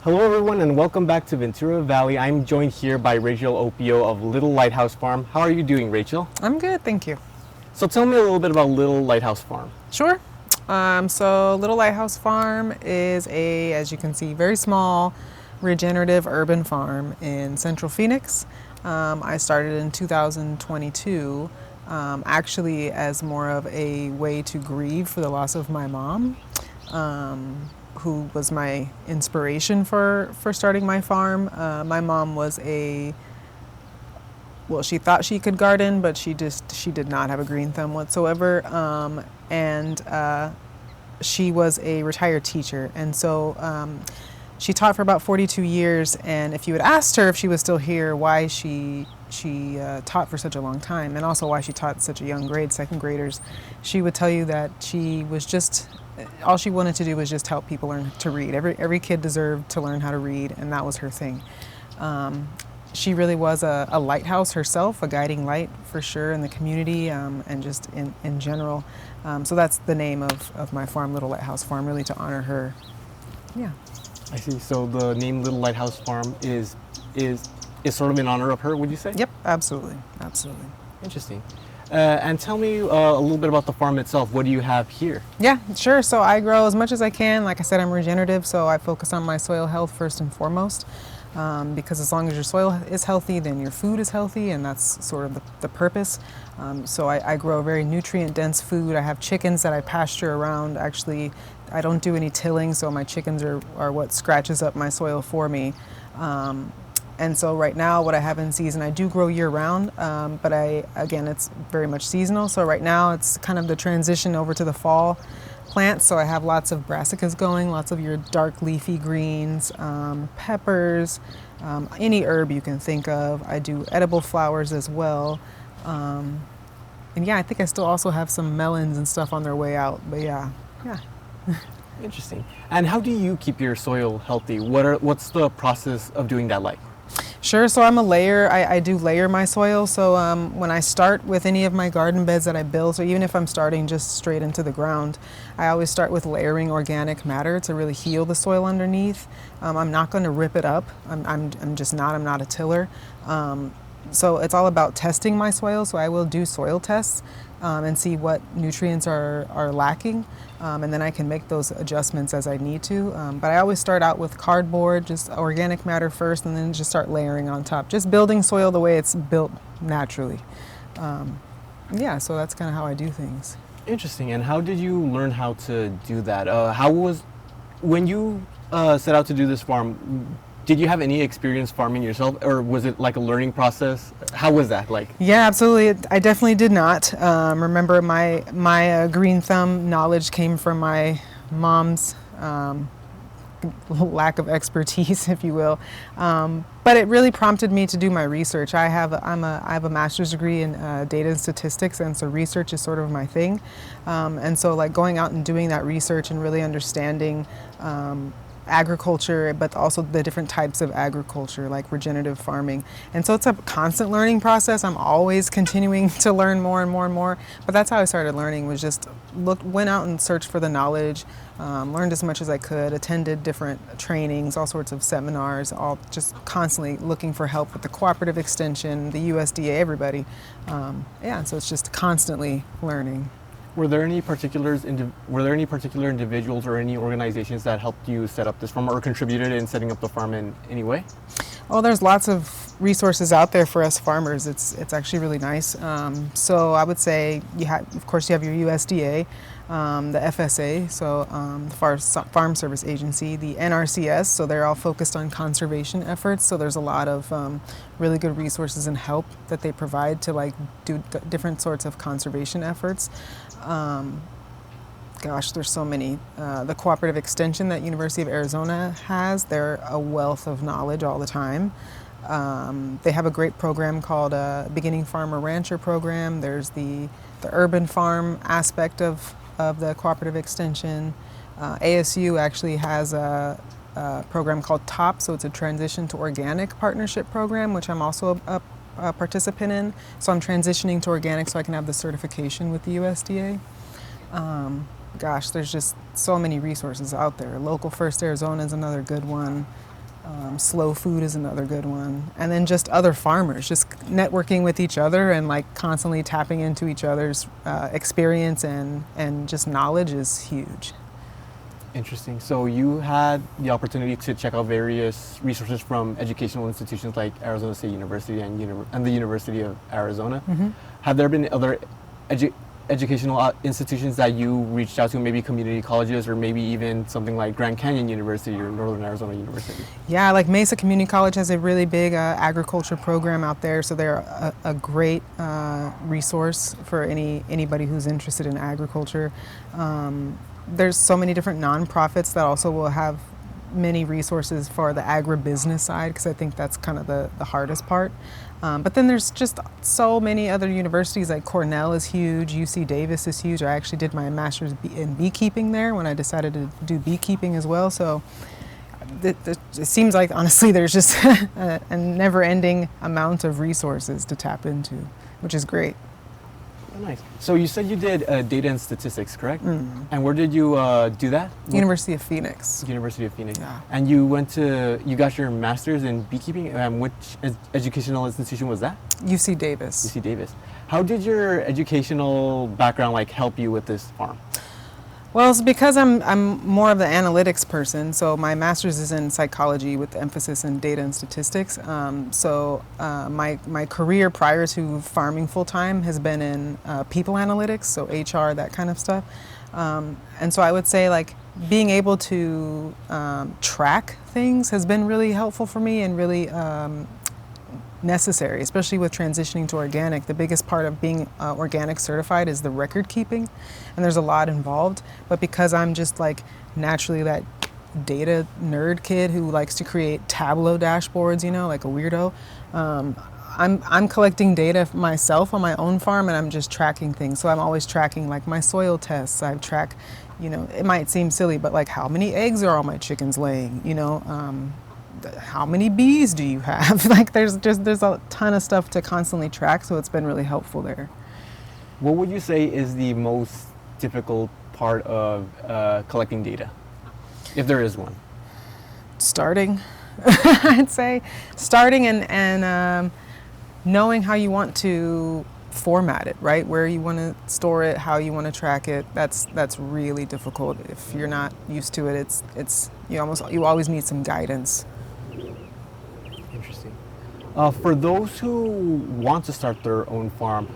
Hello everyone and welcome back to Ventura Valley. I'm joined here by Rachel Opio of Little Lighthouse Farm. How are you doing, Rachel? I'm good, thank you. So tell me a little bit about Little Lighthouse Farm. Sure. So Little Lighthouse Farm is as you can see, very small, regenerative urban farm in Central Phoenix. I started in 2022, actually as more of a way to grieve for the loss of my mom, who was my inspiration for starting my farm. My mom was she thought she could garden, but she did not have a green thumb whatsoever. And she was a retired teacher. And so she taught for about 42 years. And if you had asked her if she was still here, why she taught for such a long time, and also why she taught such a young grade, second graders, she would tell you that all she wanted to do was just help people learn to read. Every kid deserved to learn how to read, and that was her thing. She really was a lighthouse herself, a guiding light for sure in the community, and just in general. So that's the name of my farm, Little Lighthouse Farm, really to honor her. Yeah. I see. So the name Little Lighthouse Farm is sort of in honor of her, would you say? Yep, absolutely. Interesting. And tell me a little bit about the farm itself. What do you have here? Yeah, sure. So I grow as much as I can. Like I said, I'm regenerative, so I focus on my soil health first and foremost. Because as long as your soil is healthy, then your food is healthy, and that's sort of the purpose. So I grow very nutrient-dense food. I have chickens that I pasture around. Actually, I don't do any tilling, so my chickens are what scratches up my soil for me. And so right now, what I have in season, I do grow year-round, but again, it's very much seasonal. So right now, it's kind of the transition over to the fall plants. So I have lots of brassicas going, lots of your dark leafy greens, peppers, any herb you can think of. I do edible flowers as well. And yeah, I think I still also have some melons and stuff on their way out, but yeah. Interesting. And how do you keep your soil healthy? What's the process of doing that like? Sure, so I'm a layer. I do layer my soil. So when I start with any of my garden beds that I build, so even if I'm starting just straight into the ground, I always start with layering organic matter to really heal the soil underneath. I'm not going to rip it up. I'm just not. I'm not a tiller. So it's all about testing my soil. So I will do soil tests and see what nutrients are lacking. And then I can make those adjustments as I need to. But I always start out with cardboard, just organic matter first, and then just start layering on top. Just building soil the way it's built naturally. Yeah, so that's kind of how I do things. Interesting. And how did you learn how to do that? When you set out to do this farm, did you have any experience farming yourself, or was it like a learning process? How was that like? Yeah, absolutely. I definitely did not. Remember, my green thumb knowledge came from my mom's lack of expertise, if you will. But it really prompted me to do my research. I have a master's degree in data and statistics, and so research is sort of my thing. And so like going out and doing that research and really understanding agriculture, but also the different types of agriculture, like regenerative farming. And so it's a constant learning process. I'm always continuing to learn more and more and more. But that's how I started learning, was just went out and searched for the knowledge, learned as much as I could, attended different trainings, all sorts of seminars, all just constantly looking for help with the cooperative extension, the USDA, everybody. So it's just constantly learning. Were there any particular individuals or any organizations that helped you set up this farm or contributed in setting up the farm in any way? Oh, there's lots of resources out there for us farmers. It's actually really nice. So I would say of course you have your USDA, the FSA, so the Farm Service Agency, the NRCS, so they're all focused on conservation efforts. So there's a lot of really good resources and help that they provide to like do different sorts of conservation efforts. There's so many. The cooperative extension that University of Arizona has, they're a wealth of knowledge all the time. They have a great program called Beginning Farmer Rancher program. There's the urban farm aspect of the cooperative extension. ASU actually has a program called TOP, so it's a Transition to Organic Partnership program, which I'm also a participant in. So I'm transitioning to organic so I can have the certification with the USDA. There's just so many resources out there. Local First Arizona is another good one. Slow food is another good one. And then just other farmers, just networking with each other and like constantly tapping into each other's experience and just knowledge is huge. Interesting. So you had the opportunity to check out various resources from educational institutions like Arizona State University and the University of Arizona. Mm-hmm. Have there been other educational institutions that you reached out to, maybe community colleges or maybe even something like Grand Canyon University or Northern Arizona University? Yeah, like Mesa Community College has a really big agriculture program out there, so they're a great resource for anybody who's interested in agriculture. There's so many different nonprofits that also will have many resources for the agribusiness side, because I think that's kind of the hardest part. But then there's just so many other universities, like Cornell is huge, UC Davis is huge. I actually did my master's in beekeeping there when I decided to do beekeeping as well. So it seems like, honestly, there's just a never-ending amount of resources to tap into, which is great. Oh, nice. So you said you did data and statistics, correct? Mm. And where did you do that? University of Phoenix. University of Phoenix. Yeah. And you got your master's in beekeeping. Which educational institution was that? UC Davis. UC Davis. How did your educational background help you with this farm? Well, it's because I'm more of the analytics person. So my master's is in psychology with emphasis in data and statistics. My career prior to farming full time has been in people analytics, so HR, that kind of stuff. And so I would say being able to track things has been really helpful for me and really necessary, especially with transitioning to organic. The biggest part of being organic certified is the record keeping, and there's a lot involved. But because I'm just naturally that data nerd kid who likes to create Tableau dashboards, like a weirdo, I'm collecting data myself on my own farm, and I'm just tracking things. So I'm always tracking my soil tests. I track, it might seem silly, but how many eggs are all my chickens laying, how many bees do you have? There's a ton of stuff to constantly track, so it's been really helpful there. What would you say is the most difficult part of collecting data, if there is one? Starting, I'd say. Starting and knowing how you want to format it, right? Where you want to store it, how you want to track it. That's really difficult. If you're not used to it, you always need some guidance. Interesting. For those who want to start their own farm,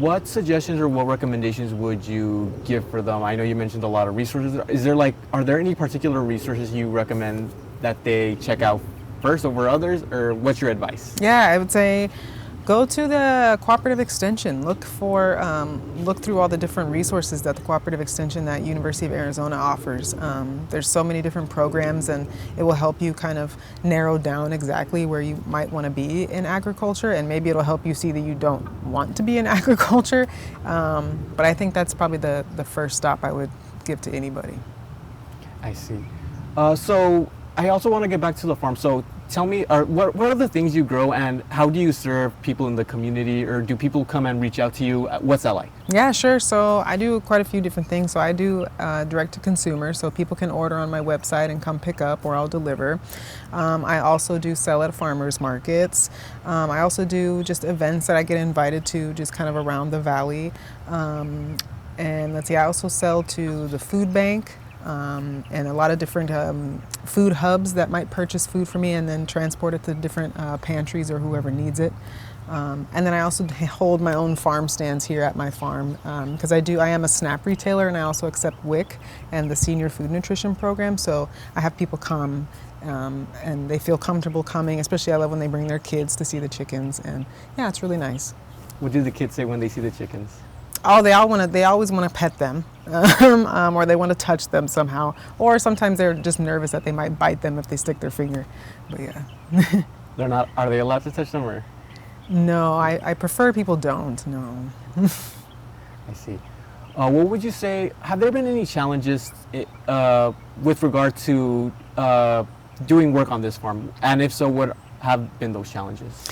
what suggestions or what recommendations would you give for them? I know you mentioned a lot of resources. Are there any particular resources you recommend that they check out first over others, or what's your advice? Yeah, I would say go to the cooperative extension. Look through all the different resources that the cooperative extension that University of Arizona offers. There's so many different programs, and it will help you kind of narrow down exactly where you might want to be in agriculture, and maybe it'll help you see that you don't want to be in agriculture. But I think that's probably the first stop I would give to anybody. I see. So I also want to get back to the farm. So tell me, what are the things you grow, and how do you serve people in the community, or do people come and reach out to you? What's that like? Yeah, sure. So I do quite a few different things. So I do direct to consumer, so people can order on my website and come pick up, or I'll deliver. I also do sell at farmers markets. I also do just events that I get invited to, just kind of around the valley. And let's see, I also sell to the food bank. And a lot of different food hubs that might purchase food for me and then transport it to different pantries or whoever needs it. And then I also hold my own farm stands here at my farm, because I am a SNAP retailer, and I also accept WIC and the Senior Food Nutrition Program. So I have people come and they feel comfortable coming, especially I love when they bring their kids to see the chickens, and yeah, it's really nice. What do the kids say when they see the chickens? Oh, they always want to pet them, or they want to touch them somehow, or sometimes they're just nervous that they might bite them if they stick their finger. But yeah. Are they allowed to touch them, or? No, I prefer people don't, no. I see. What would you say, have there been any challenges with regard to doing work on this farm? And if so, what have been those challenges?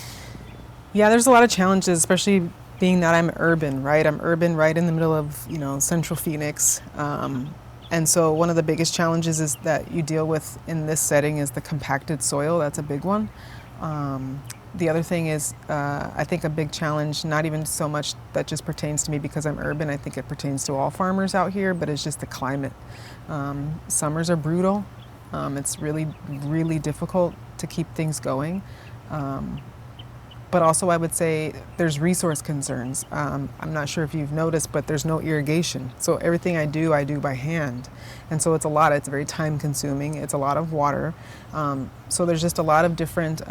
Yeah, there's a lot of challenges, especially being that I'm urban, right? I'm urban right in the middle of, Central Phoenix. And so one of the biggest challenges is that you deal with in this setting is the compacted soil. That's a big one. The other thing is, I think a big challenge, not even so much that just pertains to me because I'm urban, I think it pertains to all farmers out here, but it's just the climate. Summers are brutal. It's really, really difficult to keep things going. But also I would say there's resource concerns. I'm not sure if you've noticed, but there's no irrigation. So everything I do by hand. And so it's a lot, it's very time consuming, it's a lot of water. So there's just a lot of different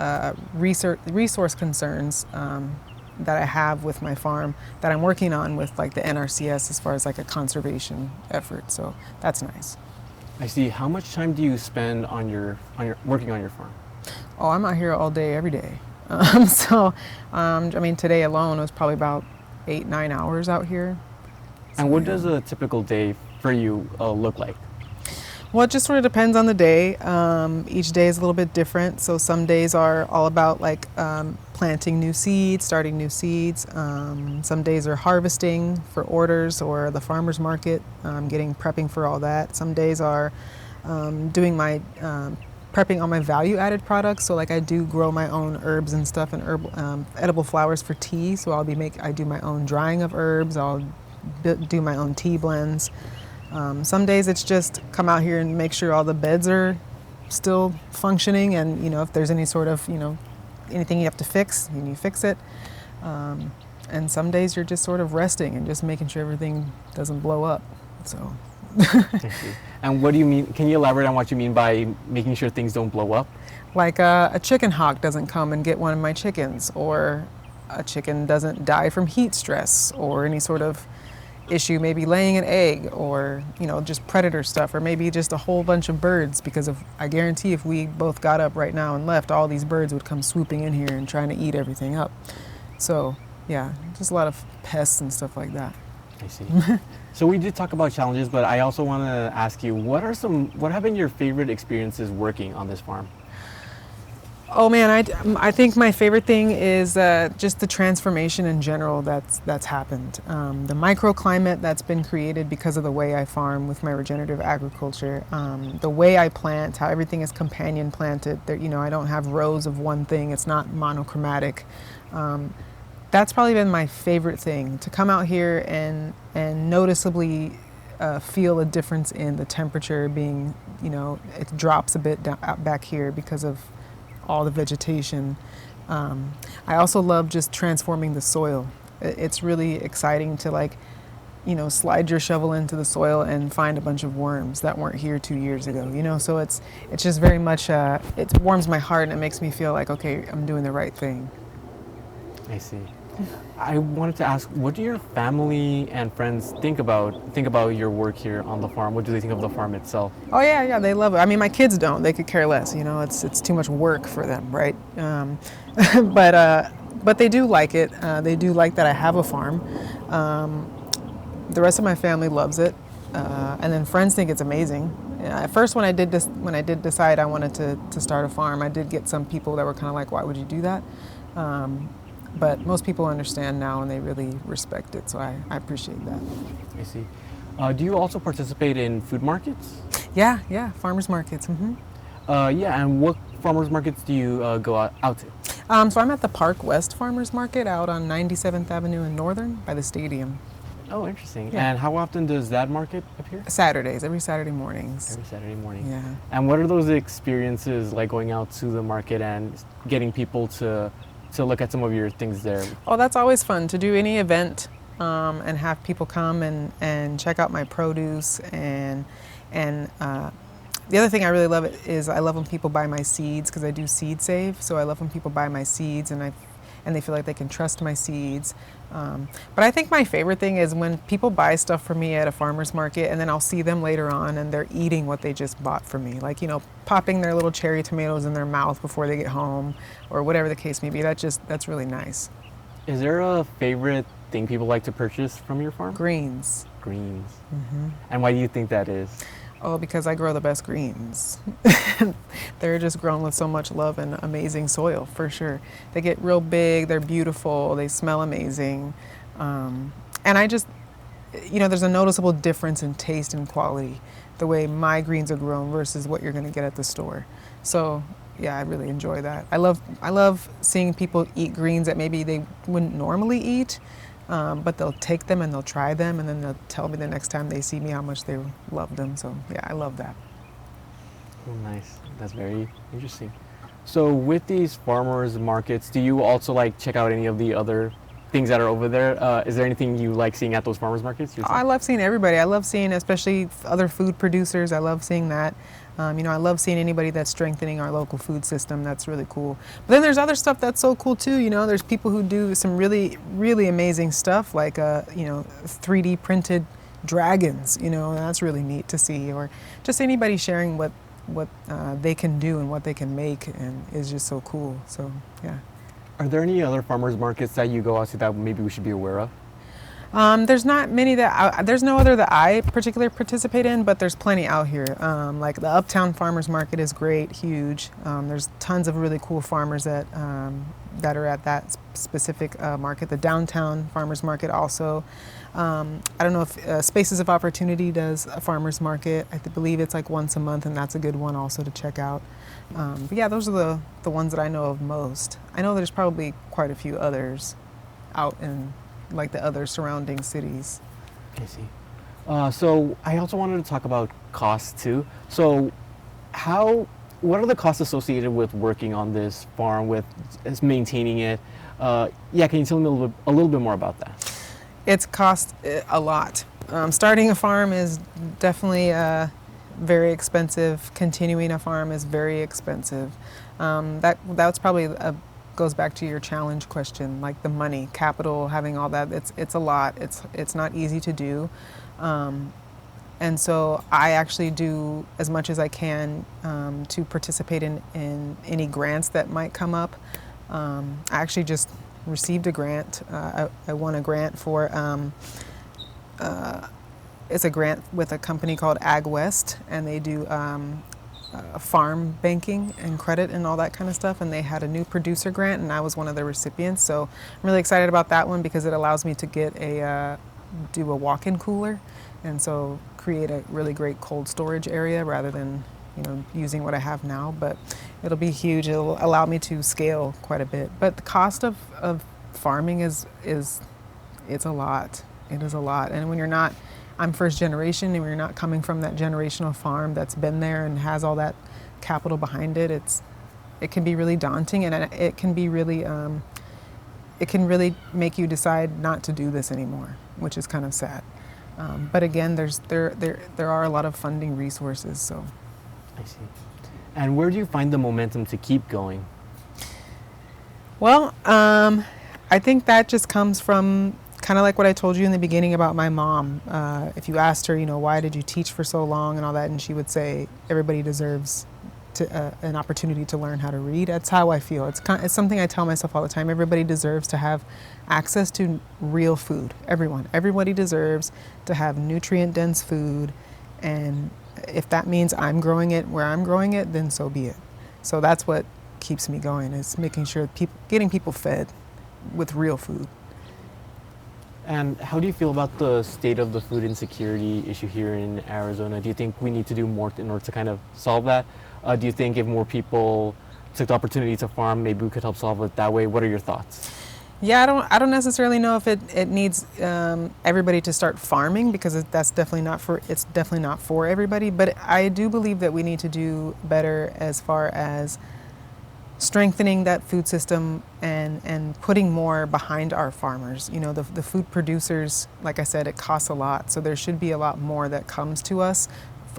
resource concerns that I have with my farm that I'm working on with like the NRCS as far as like a conservation effort. So that's nice. I see. How much time do you spend on your working on your farm? Oh, I'm out here all day, every day. I mean, today alone was probably about 8-9 hours out here. And what does a typical day for you look like? Well, it just sort of depends on the day. Each day is a little bit different. So some days are all about like planting new seeds, starting new seeds. Some days are harvesting for orders or the farmer's market, prepping for all that. Some days are doing my prepping on my value-added products. So like I do grow my own herbs and stuff and edible flowers for tea. So I do my own drying of herbs. I'll do my own tea blends. Some days it's just come out here and make sure all the beds are still functioning, and if there's any sort of anything you have to fix, you fix it. And some days you're just sort of resting and just making sure everything doesn't blow up. So. And what do you mean? Can you elaborate on what you mean by making sure things don't blow up? Like a chicken hawk doesn't come and get one of my chickens, or a chicken doesn't die from heat stress, or any sort of issue, maybe laying an egg, or just predator stuff, or maybe just a whole bunch of birds, because I guarantee if we both got up right now and left, all these birds would come swooping in here and trying to eat everything up. So yeah, just a lot of pests and stuff like that. I see. So we did talk about challenges, but I also want to ask you, what have been your favorite experiences working on this farm? Oh man, I think my favorite thing is just the transformation in general that's happened. The microclimate that's been created because of the way I farm with my regenerative agriculture. The way I plant, how everything is companion planted. I don't have rows of one thing. It's not monochromatic. That's probably been my favorite thing, to come out here and noticeably feel a difference in the temperature being, it drops a bit back here because of all the vegetation. I also love just transforming the soil. It's really exciting to slide your shovel into the soil and find a bunch of worms that weren't here 2 years ago, so it's just very much, it warms my heart and it makes me feel like, okay, I'm doing the right thing. I see. I wanted to ask, what do your family and friends think about your work here on the farm? What do they think of the farm itself? Oh yeah, they love it. I mean, my kids don't. They could care less. It's too much work for them, right? But they do like it. They do like that I have a farm. The rest of my family loves it, and then friends think it's amazing. At first, when I did decide I wanted to start a farm, I did get some people that were kind of like, "Why would you do that?" But most people understand now and they really respect it, so I appreciate that. I see. Do you also participate in food markets? Yeah, farmers markets. Mm-hmm. Yeah, and what farmers markets do you go out to? So I'm at the Park West Farmers Market out on 97th Avenue in Northern by the stadium. Oh, interesting. Yeah. And how often does that market appear? Saturdays, every Saturday mornings. Every Saturday morning. Yeah. And what are those experiences like, going out to the market and getting people to look at some of your things there? Oh, that's always fun, to do any event and have people come and check out my produce. And the other thing I really love is I love when people buy my seeds, because I do seed save. So I love when people buy my seeds and they feel like they can trust my seeds. But I think my favorite thing is when people buy stuff from me at a farmer's market and then I'll see them later on and they're eating what they just bought from me. Like, popping their little cherry tomatoes in their mouth before they get home, or whatever the case may be. That's really nice. Is there a favorite thing people like to purchase from your farm? Greens. Greens. Mm-hmm. And why do you think that is? Oh, because I grow the best greens. They're just grown with so much love and amazing soil, for sure. They get real big, they're beautiful, they smell amazing. And there's a noticeable difference in taste and quality, the way my greens are grown versus what you're going to get at the store. So yeah, I really enjoy that. I love seeing people eat greens that maybe they wouldn't normally eat, but they'll take them and they'll try them, and then they'll tell me the next time they see me how much they love them. So yeah, I love that. Oh, nice. That's very interesting. So with these farmers markets, do you also like check out any of the other things that are over there? Is there anything you like seeing at those farmers markets yourself? I love seeing everybody. I love seeing especially other food producers. I love seeing that. I love seeing anybody that's strengthening our local food system. That's really cool. But then there's other stuff that's so cool too. There's people who do some really, really amazing stuff like, 3D printed dragons, and that's really neat to see. Or just anybody sharing what they can do and what they can make, and is just so cool. So, yeah. Are there any other farmers markets that you go out to that maybe we should be aware of? There's not many there's no other that I particularly participate in, but there's plenty out here. Like the Uptown Farmers Market is great, huge. There's tons of really cool farmers that are at that specific market. The Downtown Farmers Market also. I don't know if Spaces of Opportunity does a farmers market. I believe it's like once a month, and that's a good one also to check out. But yeah, those are the ones that I know of most. I know there's probably quite a few others out in like the other surrounding cities. I see. So I also wanted to talk about costs too. So what are the costs associated with working on this farm, with maintaining it? Can you tell me a little bit more about that? It's cost a lot. Starting a farm is definitely very expensive. Continuing a farm is very expensive. That's probably goes back to your challenge question, like the money, capital, having all that. It's a lot. It's not easy to do, and so I actually do as much as I can to participate in any grants that might come up. I actually just received a grant. I won a grant for. It's a grant with a company called Ag West, and they do farm banking and credit and all that kind of stuff, and they had a new producer grant, and I was one of the recipients. So I'm really excited about that one because it allows me to get do a walk-in cooler, and so create a really great cold storage area rather than using what I have now. But it'll be huge. It'll allow me to scale quite a bit. But the cost of farming is it's a lot. It is a lot, and when I'm first generation, and we're not coming from that generational farm that's been there and has all that capital behind it. It can be really daunting, and it can be really, it can really make you decide not to do this anymore, which is kind of sad. But again, there are a lot of funding resources. So, I see. And where do you find the momentum to keep going? Well, I think that just comes from kind of like what I told you in the beginning about my mom. If you asked her, why did you teach for so long and all that, and she would say, everybody deserves an opportunity to learn how to read. That's how I feel. It's something I tell myself all the time. Everybody deserves to have access to real food. Everybody deserves to have nutrient-dense food, and if that means I'm growing it where I'm growing it, then so be it. So that's what keeps me going, is making sure getting people fed with real food. And how do you feel about the state of the food insecurity issue here in Arizona? Do you think we need to do more in order to kind of solve that? Do you think if more people took the opportunity to farm, maybe we could help solve it that way? What are your thoughts? Yeah, I don't necessarily know if it needs everybody to start farming, because it's definitely not for everybody. But I do believe that we need to do better as far as strengthening that food system and putting more behind our farmers. The food producers, like I said, it costs a lot, so there should be a lot more that comes to us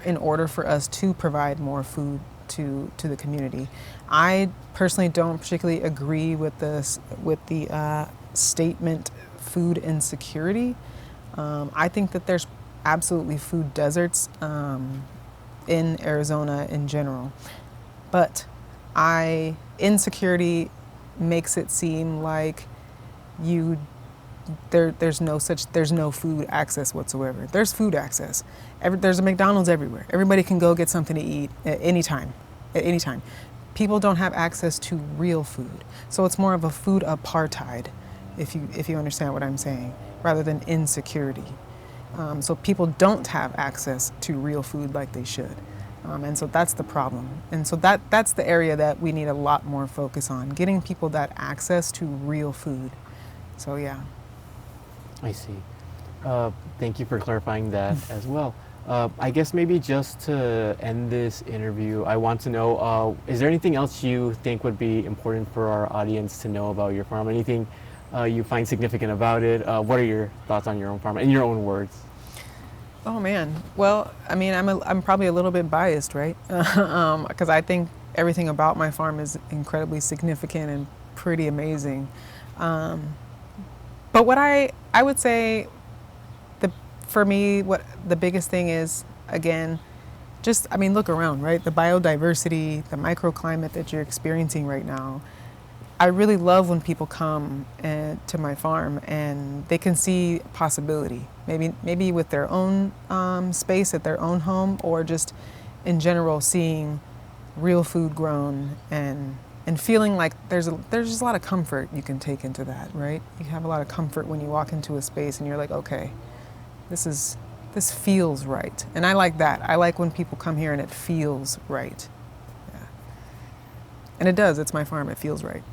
in order for us to provide more food to the community. I personally don't particularly agree with the statement food insecurity. I think that there's absolutely food deserts in Arizona in general, but insecurity makes it seem like there's no food access whatsoever. There's food access. There's a McDonald's everywhere. Everybody can go get something to eat at any time. People don't have access to real food. So it's more of a food apartheid, if you understand what I'm saying, rather than insecurity. So people don't have access to real food like they should. And so that's the problem. And so that's the area that we need a lot more focus on, getting people that access to real food. So yeah. I see. Thank you for clarifying that as well. I guess maybe just to end this interview, I want to know, is there anything else you think would be important for our audience to know about your farm? Anything you find significant about it? What are your thoughts on your own farm, in your own words? Oh man. Well, I mean, I'm probably a little bit biased, right? Because I think everything about my farm is incredibly significant and pretty amazing. But what I would say, for me, what the biggest thing is, again, just, I mean, look around, right? The biodiversity, the microclimate that you're experiencing right now. I really love when people come to my farm and they can see possibility, maybe with their own space at their own home, or just in general seeing real food grown and feeling like there's just a lot of comfort you can take into that, right? You have a lot of comfort when you walk into a space and you're like, okay, this feels right. And I like that. I like when people come here and it feels right. Yeah. And it does. It's my farm. It feels right.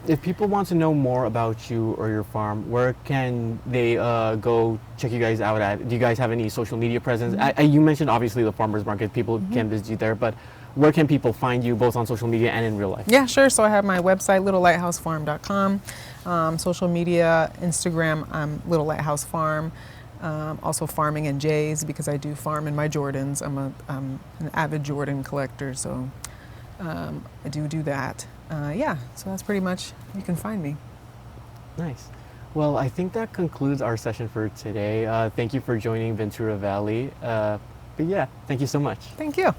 If people want to know more about you or your farm, where can they go check you guys out at? Do you guys have any social media presence? You mentioned obviously the farmers market. People can visit you there, but where can people find you both on social media and in real life? Yeah, sure. So I have my website, littlelighthouseffarm.com. Social media, Instagram, Little Lighthouse Farm. Also farming in J's, because I do farm in my Jordans. I'm an avid Jordan collector, so I do that. Yeah, so that's pretty much, you can find me. Nice. Well, I think that concludes our session for today. Thank you for joining Ventura Valley. But yeah, thank you so much. Thank you.